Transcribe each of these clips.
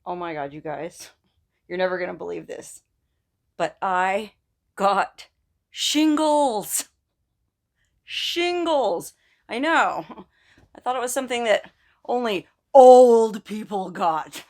Oh my God, you guys. You're never going to believe this. But I got shingles. Shingles. I know. I thought it was something that only old people got.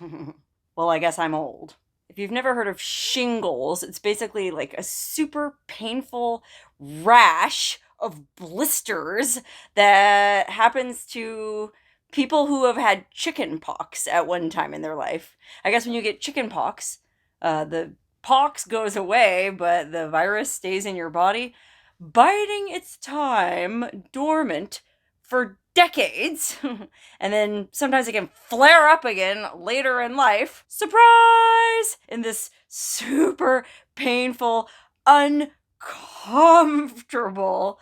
Well, I guess I'm old. If you've never heard of shingles, it's basically like a super painful rash of blisters that happens to people who have had chicken pox at one time in their life. I guess when you get chicken pox, the pox goes away, but the virus stays in your body, biding its time dormant for decades. And then sometimes it can flare up again later in life. Surprise! In this super painful, uncomfortable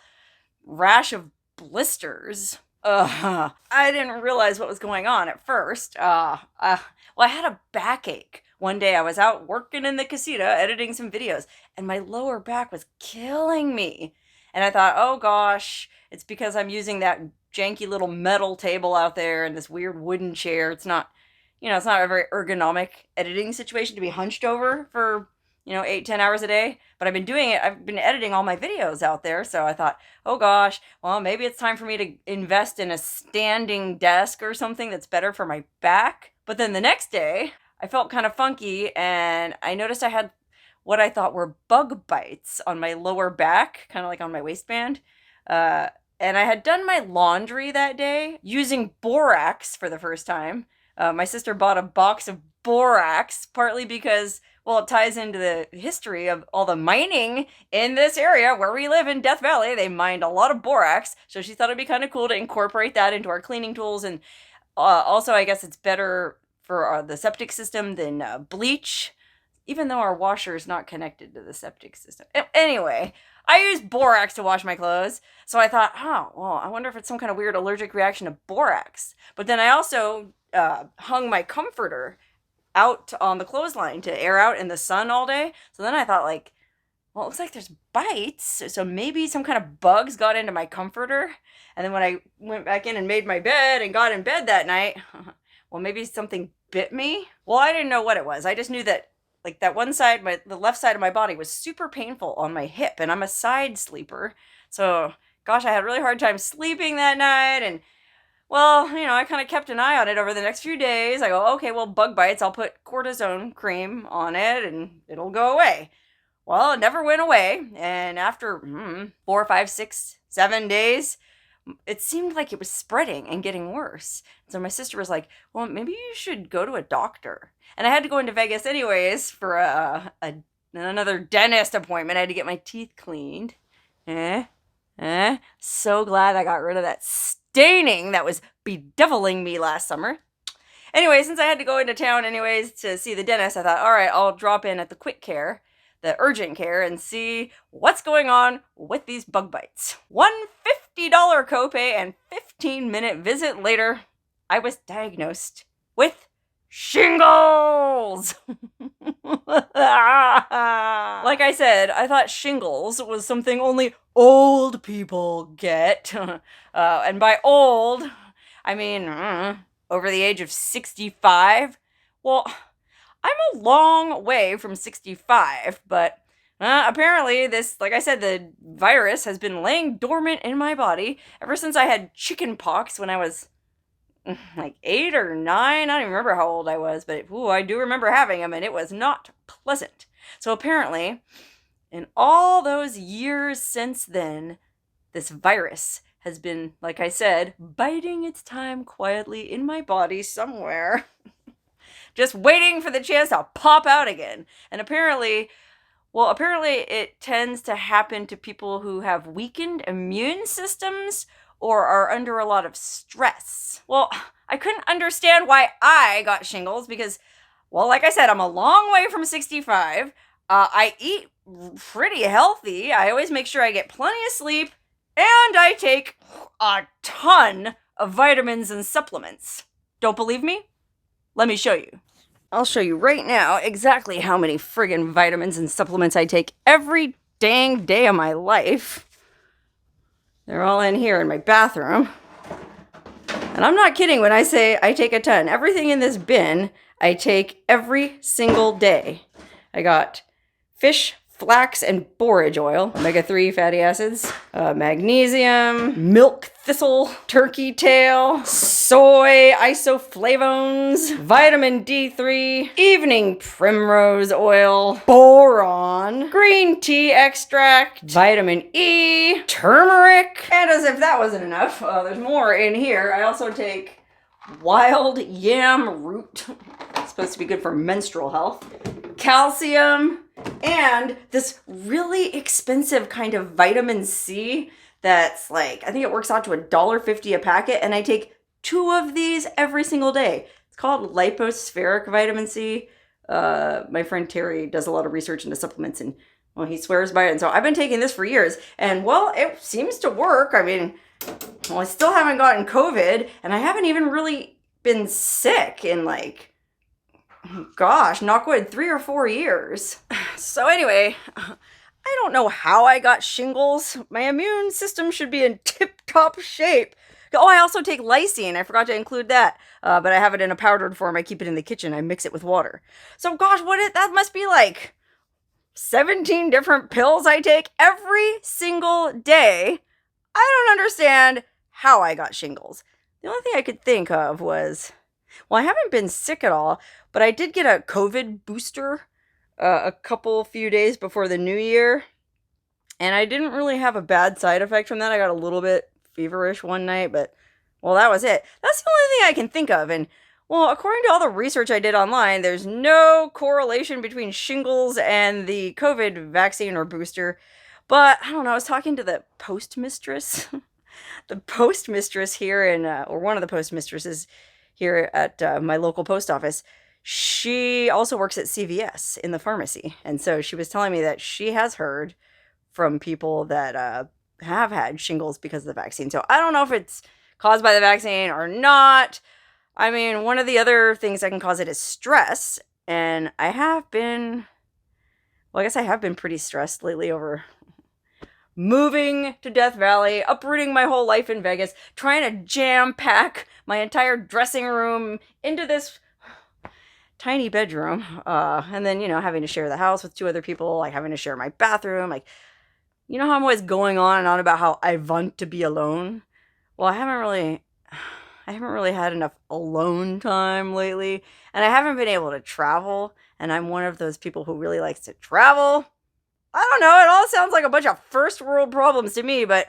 rash of blisters. I didn't realize what was going on at first. Well, I had a backache. One day I was out working in the casita editing some videos, and my lower back was killing me. And I thought, oh gosh, it's because I'm using that janky little metal table out there and this weird wooden chair. It's not, it's not a very ergonomic editing situation to be hunched over for, 8, 10 hours a day. But I've been doing it. I've been editing all my videos out there. So I thought, oh gosh, well, maybe it's time for me to invest in a standing desk or something that's better for my back. But then the next day, I felt kind of funky and I noticed I had what I thought were bug bites on my lower back, kind of like on my waistband. And I had done my laundry that day using borax for the first time. My sister bought a box of borax, partly because, well, it ties into the history of all the mining in this area where we live in Death Valley. They mined a lot of borax, so she thought it'd be kind of cool to incorporate that into our cleaning tools. And also, I guess it's better for the septic system than bleach, even though our washer is not connected to the septic system. Anyway, I use borax to wash my clothes, so I thought, oh, well, I wonder if it's some kind of weird allergic reaction to borax. But then I also hung my comforter out on the clothesline to air out in the sun all day. So then I thought, like, well, it looks like there's bites, so maybe some kind of bugs got into my comforter. And then when I went back in and made my bed and got in bed that night, well, maybe something bit me. Well, I didn't know what it was. I just knew that, like, that one side, the left side of my body was super painful on my hip, and I'm a side sleeper. So, gosh, I had a really hard time sleeping that night, and, well, I kind of kept an eye on it over the next few days. I go, okay, well, bug bites, I'll put cortisone cream on it, and it'll go away. Well, it never went away, and after 4, 5, 6, 7 days, it seemed like it was spreading and getting worse. So my sister was like, well, maybe you should go to a doctor. And I had to go into Vegas anyways for another dentist appointment. I had to get my teeth cleaned. So glad I got rid of that staining that was bedeviling me last summer. Anyway, since I had to go into town anyways to see the dentist, I thought, all right, I'll drop in at the quick care, the urgent care, and see what's going on with these bug bites. $150 copay and 15-minute visit later, I was diagnosed with shingles. Like I said, I thought shingles was something only old people get. And by old, I mean over the age of 65. Well, I'm a long way from 65, but apparently this, like I said, the virus has been laying dormant in my body ever since I had chicken pox when I was like 8 or 9. I don't even remember how old I was, but I do remember having them, and it was not pleasant. So apparently, in all those years since then, this virus has been, like I said, biding its time quietly in my body somewhere. Just waiting for the chance to pop out again. And apparently it tends to happen to people who have weakened immune systems or are under a lot of stress. Well, I couldn't understand why I got shingles because, well, like I said, I'm a long way from 65. I eat pretty healthy. I always make sure I get plenty of sleep, and I take a ton of vitamins and supplements. Don't believe me? Let me show you. I'll show you right now exactly how many friggin' vitamins and supplements I take every dang day of my life. They're all in here in my bathroom. And I'm not kidding when I say I take a ton. Everything in this bin, I take every single day. I got fish, flax, and borage oil, omega-3 fatty acids, magnesium, milk thistle, turkey tail, soy isoflavones, vitamin D3, evening primrose oil, boron, green tea extract, vitamin E, turmeric. And as if that wasn't enough, there's more in here. I also take wild yam root. It's supposed to be good for menstrual health. Calcium, and this really expensive kind of vitamin C that's like, I think it works out to $1.50 a packet, and I take 2 of these every single day. It's called lipospheric vitamin C. My friend Terry does a lot of research into supplements, and well, he swears by it. And so I've been taking this for years, and well, it seems to work. I mean, well, I still haven't gotten COVID, and I haven't even really been sick in like, gosh, knock wood, 3 or 4 years. So anyway, I don't know how I got shingles. My immune system should be in tip-top shape. Oh, I also take lysine. I forgot to include that. But I have it in a powdered form. I keep it in the kitchen. I mix it with water. So gosh, that must be like 17 different pills I take every single day. I don't understand how I got shingles. The only thing I could think of was, well, I haven't been sick at all, but I did get a COVID booster a few days before the new year, and I didn't really have a bad side effect from that. I got a little bit feverish one night, but, well, that was it. That's the only thing I can think of, and, well, according to all the research I did online, there's no correlation between shingles and the COVID vaccine or booster, but, I don't know, I was talking to the postmistress, the postmistress here or one of the postmistresses here at my local post office. She also works at CVS in the pharmacy. And so she was telling me that she has heard from people that have had shingles because of the vaccine. So I don't know if it's caused by the vaccine or not. I mean, one of the other things that can cause it is stress. And I have been pretty stressed lately over moving to Death Valley, uprooting my whole life in Vegas, trying to jam-pack my entire dressing room into this tiny bedroom, and then, having to share the house with 2 other people, like having to share my bathroom, like, how I'm always going on and on about how I want to be alone. Well, I haven't really had enough alone time lately, and I haven't been able to travel, and I'm one of those people who really likes to travel. I don't know, it all sounds like a bunch of first world problems to me, but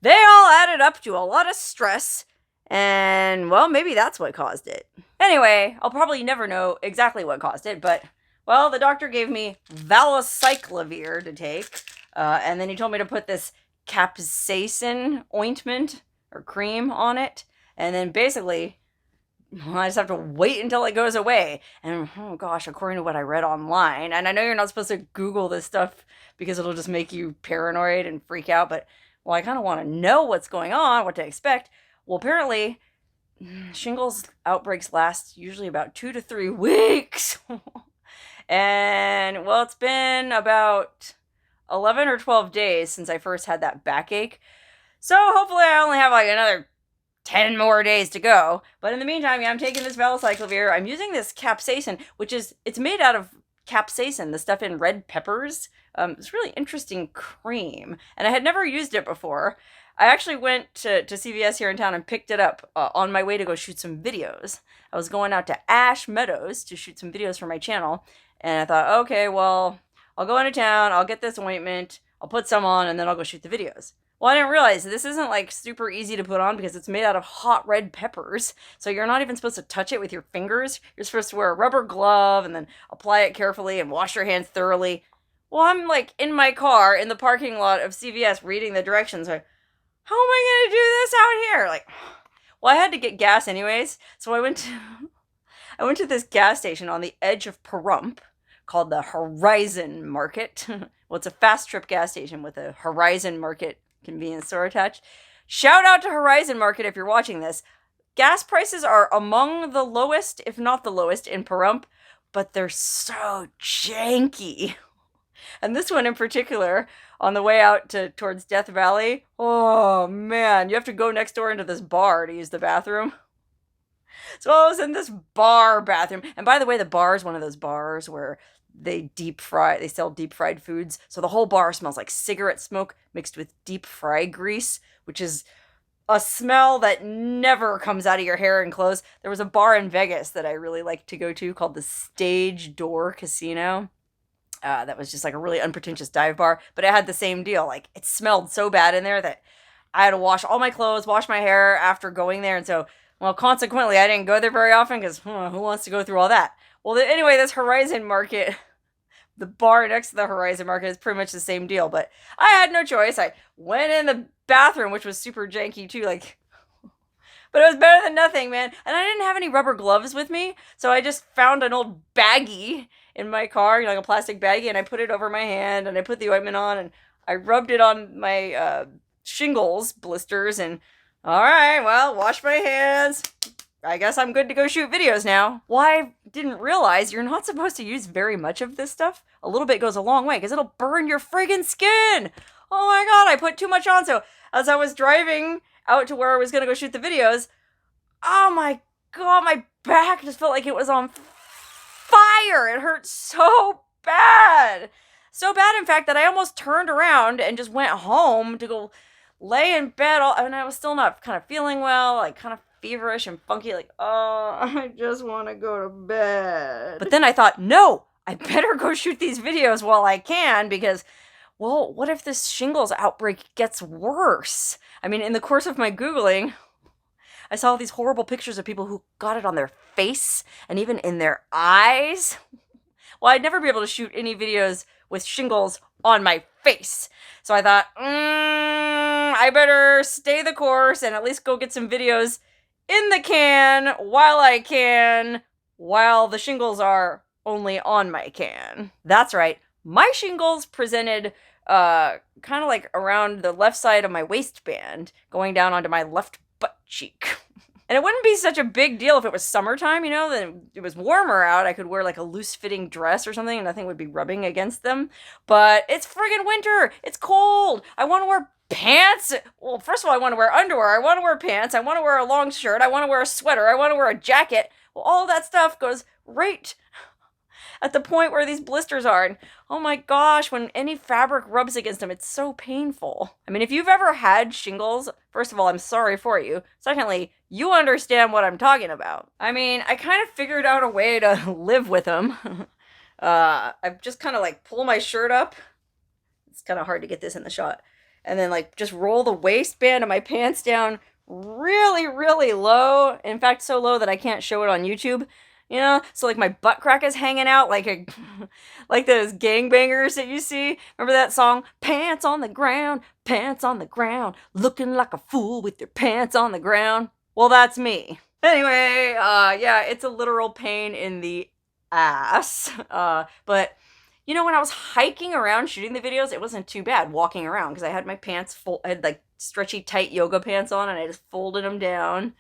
they all added up to a lot of stress, and, well, maybe that's what caused it. Anyway, I'll probably never know exactly what caused it, but, well, the doctor gave me valacyclovir to take, and then he told me to put this capsaicin ointment or cream on it, and then basically, well, I just have to wait until it goes away. And, oh gosh, according to what I read online, and I know you're not supposed to Google this stuff because it'll just make you paranoid and freak out, but, well, I kind of want to know what's going on, what to expect. Well, apparently, shingles outbreaks last usually about 2 to 3 weeks. And, well, it's been about 11 or 12 days since I first had that backache. So hopefully I only have like another 10 more days to go. But in the meantime, I'm taking this valacyclovir. I'm using this capsaicin, it's made out of capsaicin, the stuff in red peppers. It's really interesting cream. And I had never used it before. I actually went to CVS here in town and picked it up on my way to go shoot some videos. I was going out to Ash Meadows to shoot some videos for my channel. And I thought, okay, well, I'll go into town, I'll get this ointment, I'll put some on, and then I'll go shoot the videos. Well, I didn't realize this isn't like super easy to put on because it's made out of hot red peppers. So you're not even supposed to touch it with your fingers. You're supposed to wear a rubber glove and then apply it carefully and wash your hands thoroughly. Well, I'm like in my car in the parking lot of CVS reading the directions. Like, how am I going to do this out here? Like, well, I had to get gas anyways. So I went to this gas station on the edge of Pahrump called the Horizon Market. Well, it's a fast trip gas station with a Horizon Market convenience store attached. Shout out to Horizon Market if you're watching this. Gas prices are among the lowest, if not the lowest, in Pahrump, but they're so janky. And this one in particular, on the way out towards Death Valley, oh man, you have to go next door into this bar to use the bathroom. So I was in this bar bathroom. And by the way, the bar is one of those bars where they sell deep fried foods. So the whole bar smells like cigarette smoke mixed with deep fry grease, which is a smell that never comes out of your hair and clothes. There was a bar in Vegas that I really liked to go to called the Stage Door Casino. That was just like a really unpretentious dive bar, but it had the same deal. Like, it smelled so bad in there that I had to wash all my clothes, wash my hair after going there. And so, well, consequently, I didn't go there very often because who wants to go through all that? Well, anyway, this Horizon Market, the bar next to the Horizon Market is pretty much the same deal, but I had no choice. I went in the bathroom, which was super janky too, like, but it was better than nothing, man. And I didn't have any rubber gloves with me, so I just found an old baggie in my car, like a plastic baggie, and I put it over my hand, and I put the ointment on, and I rubbed it on my shingles blisters, and all right, well, wash my hands. I guess I'm good to go shoot videos now. Well, I didn't realize you're not supposed to use very much of this stuff. A little bit goes a long way, because it'll burn your friggin' skin. Oh my god, I put too much on. So as I was driving out to where I was going to go shoot the videos, oh my god, my back just felt like it was on fire. It hurt so bad. So bad, in fact, that I almost turned around and just went home to go lay in bed. And I was still not kind of feeling well, like kind of feverish and funky, like, oh, I just want to go to bed. But then I thought, no, I better go shoot these videos while I can, because, well, what if this shingles outbreak gets worse? I mean, in the course of my Googling, I saw these horrible pictures of people who got it on their face and even in their eyes. Well, I'd never be able to shoot any videos with shingles on my face. So I thought, I better stay the course and at least go get some videos in the can while I can, while the shingles are only on my can. That's right. My shingles presented kind of like around the left side of my waistband, going down onto my left butt cheek. And it wouldn't be such a big deal if it was summertime, you know, then it was warmer out. I could wear like a loose-fitting dress or something and nothing would be rubbing against them. But it's friggin' winter. It's cold. I want to wear pants. Well, first of all, I want to wear underwear. I want to wear pants. I want to wear a long shirt. I want to wear a sweater. I want to wear a jacket. Well, all of that stuff goes right at the point where these blisters are. And oh my gosh, when any fabric rubs against them, it's so painful. I mean, if you've ever had shingles, first of all, I'm sorry for you. Secondly, you understand what I'm talking about. I mean, I kind of figured out a way to live with them. I've just kind of like pull my shirt up. It's kind of hard to get this in the shot. And then like just roll the waistband of my pants down really, really low. In fact, so low that I can't show it on YouTube. You know, so like my butt crack is hanging out like like those gangbangers that you see. Remember that song? Pants on the ground, looking like a fool with your pants on the ground. Well, that's me. Anyway, yeah, it's a literal pain in the ass. But you know, when I was hiking around shooting the videos, it wasn't too bad walking around because I had my pants full. I had like stretchy, tight yoga pants on, and I just folded them down.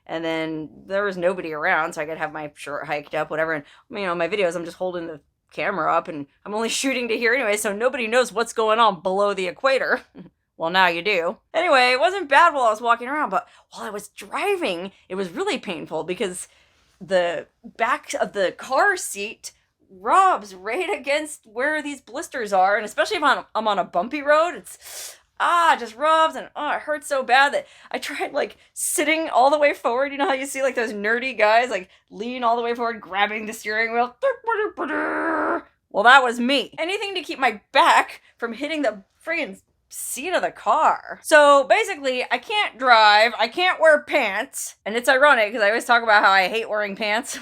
And then there was nobody around, so I could have my shirt hiked up, whatever. And, you know, my videos, I'm just holding the camera up, and I'm only shooting to here anyway, so nobody knows what's going on below the equator. Well, now you do. Anyway, it wasn't bad while I was walking around, but while I was driving, it was really painful because the back of the car seat rubs right against where these blisters are. And especially if I'm on a bumpy road, it's... just rubs, and it hurts so bad that I tried like sitting all the way forward. You know how you see like those nerdy guys like lean all the way forward, grabbing the steering wheel? Well, that was me. Anything to keep my back from hitting the friggin' seat of the car. So basically, I can't drive, I can't wear pants, and it's ironic because I always talk about how I hate wearing pants.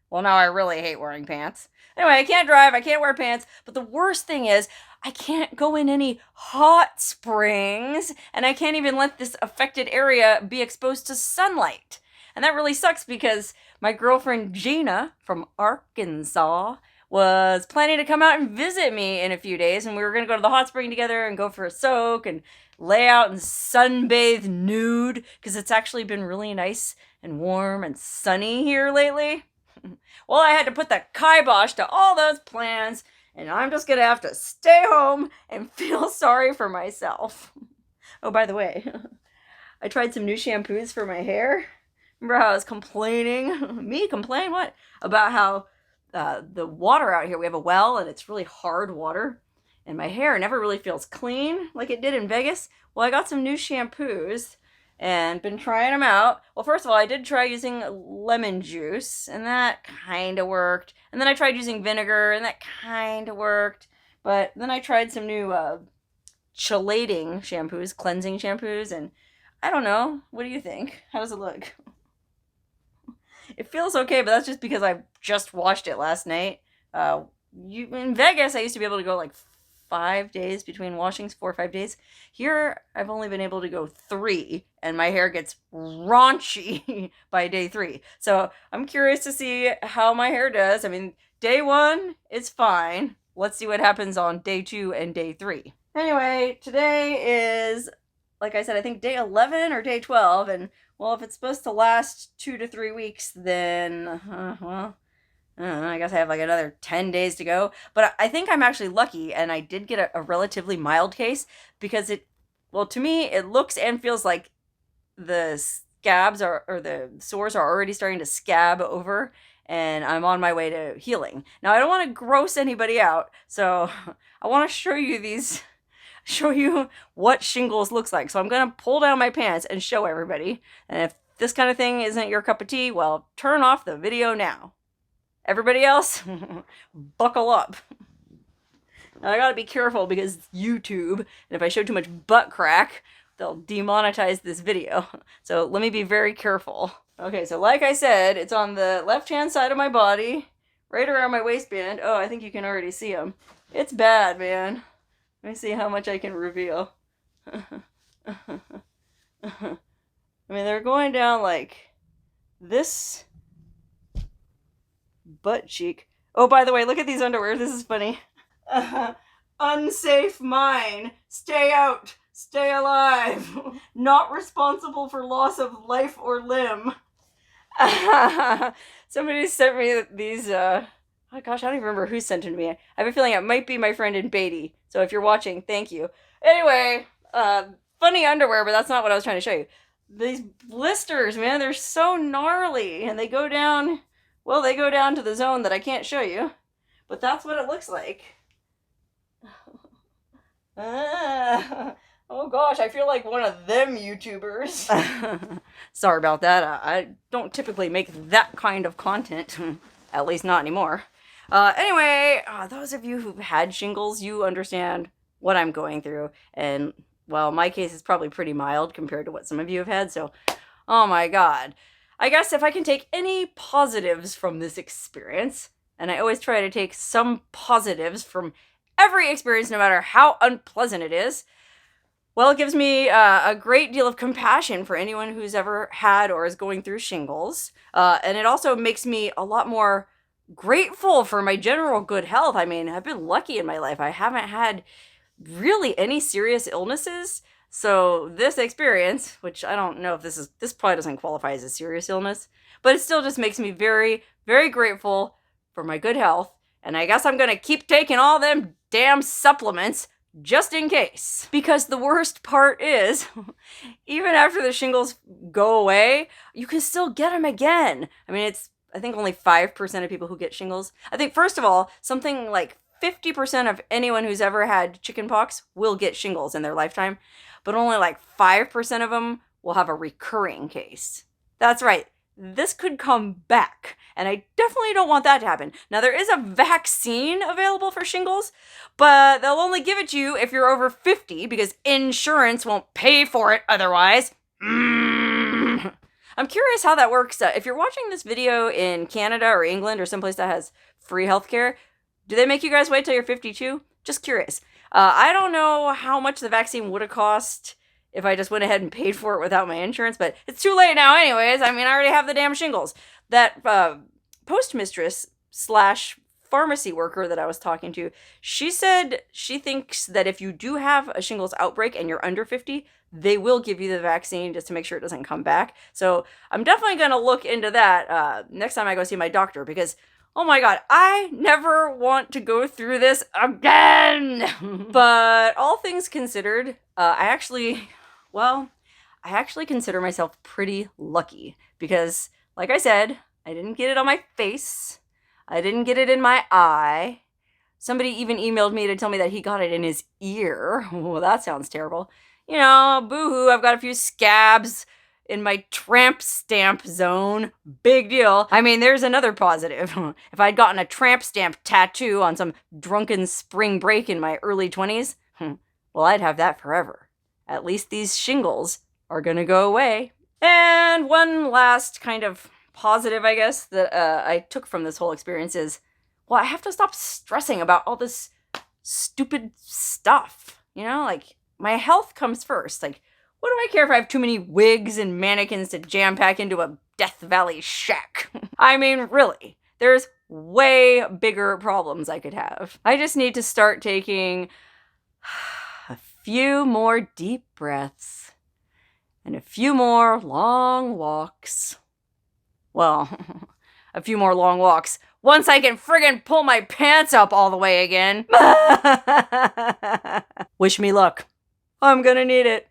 Well, now I really hate wearing pants. Anyway, I can't drive, I can't wear pants, but the worst thing is, I can't go in any hot springs, and I can't even let this affected area be exposed to sunlight. And that really sucks because my girlfriend Gina from Arkansas was planning to come out and visit me in a few days, and we were going to go to the hot spring together and go for a soak and lay out and sunbathe nude, because it's actually been really nice and warm and sunny here lately. Well, I had to put the kibosh to all those plans and I'm just gonna have to stay home and feel sorry for myself. Oh, by the way, I tried some new shampoos for my hair. Remember how I was complaining? Me complain? What? About how the water out here, we have a well and it's really hard water. And my hair never really feels clean like it did in Vegas. Well, I got some new shampoos and been trying them out. Well, first of all, I did try using lemon juice, and that kind of worked. And then I tried using vinegar, and that kind of worked. But then I tried some new chelating shampoos, cleansing shampoos, and I don't know. What do you think? How does it look? It feels okay, but that's just because I just washed it last night. In Vegas, I used to be able to go like 5 days between washings, 4 or 5 days. Here, I've only been able to go 3, and my hair gets raunchy by day 3. So I'm curious to see how my hair does. I mean, day 1, it's fine. Let's see what happens on day 2 and day 3. Anyway, today is, like I said, I think day 11 or day 12, and well, if it's supposed to last 2 to 3 weeks, then, well, I don't know, I guess I have like another 10 days to go. But I think I'm actually lucky, and I did get a relatively mild case because to me, it looks and feels like the scabs or the sores are already starting to scab over, and I'm on my way to healing. Now, I don't want to gross anybody out, so I want to show you what shingles looks like. So I'm going to pull down my pants and show everybody. And if this kind of thing isn't your cup of tea, well, turn off the video now. Everybody else, buckle up. Now, I gotta be careful because it's YouTube, and if I show too much butt crack, they'll demonetize this video. So let me be very careful. Okay, so like I said, it's on the left-hand side of my body, right around my waistband. Oh, I think you can already see them. It's bad, man. Let me see how much I can reveal. I mean, they're going down like this butt cheek. Oh, by the way, look at these underwear. This is funny. Unsafe mine. Stay out. Stay alive. Not responsible for loss of life or limb. Somebody sent me these, oh gosh, I don't even remember who sent them to me. I have a feeling it might be my friend in Beatty. So if you're watching, thank you. Anyway, funny underwear, but that's not what I was trying to show you. These blisters, man, they're so gnarly, and they go down, well, they go down to the zone that I can't show you, but that's what it looks like. Oh gosh, I feel like one of them YouTubers. Sorry about that. I don't typically make that kind of content, at least not anymore. Anyway, those of you who've had shingles, you understand what I'm going through, and well, my case is probably pretty mild compared to what some of you have had, so, oh my god. I guess if I can take any positives from this experience, and I always try to take some positives from every experience, no matter how unpleasant it is, well, it gives me a great deal of compassion for anyone who's ever had or is going through shingles, and it also makes me a lot more grateful for my general good health. I mean, I've been lucky in my life. I haven't had really any serious illnesses. So this experience, which I don't know if this probably doesn't qualify as a serious illness, but it still just makes me very, very grateful for my good health. And I guess I'm going to keep taking all them damn supplements just in case. Because the worst part is, even after the shingles go away, you can still get them again. I mean, I think only 5% of people who get shingles. I think, first of all, something like 50% of anyone who's ever had chickenpox will get shingles in their lifetime, but only like 5% of them will have a recurring case. That's right. This could come back, and I definitely don't want that to happen. Now, there is a vaccine available for shingles, but they'll only give it to you if you're over 50 because insurance won't pay for it otherwise. I'm curious how that works. If you're watching this video in Canada or England or someplace that has free healthcare, do they make you guys wait till you're 52? Just curious. I don't know how much the vaccine would have cost if I just went ahead and paid for it without my insurance, but it's too late now anyways. I mean, I already have the damn shingles. That postmistress / pharmacy worker that I was talking to, she said she thinks that if you do have a shingles outbreak and you're under 50, they will give you the vaccine just to make sure it doesn't come back. So I'm definitely going to look into that next time I go see my doctor, because Oh my god, I never want to go through this again! But all things considered, I actually consider myself pretty lucky because, like I said, I didn't get it on my face. I didn't get it in my eye. Somebody even emailed me to tell me that he got it in his ear. Well, that sounds terrible. You know, boo-hoo, I've got a few scabs in my tramp stamp zone. Big deal. I mean, there's another positive. If I'd gotten a tramp stamp tattoo on some drunken spring break in my early 20s, well, I'd have that forever. At least these shingles are gonna go away. And one last kind of positive, I guess, that I took from this whole experience is, well, I have to stop stressing about all this stupid stuff. You know, like, my health comes first. Like, what do I care if I have too many wigs and mannequins to jam pack into a Death Valley shack? I mean, really, there's way bigger problems I could have. I just need to start taking a few more deep breaths and a few more long walks. Well, a few more long walks once I can friggin' pull my pants up all the way again. Wish me luck. I'm gonna need it.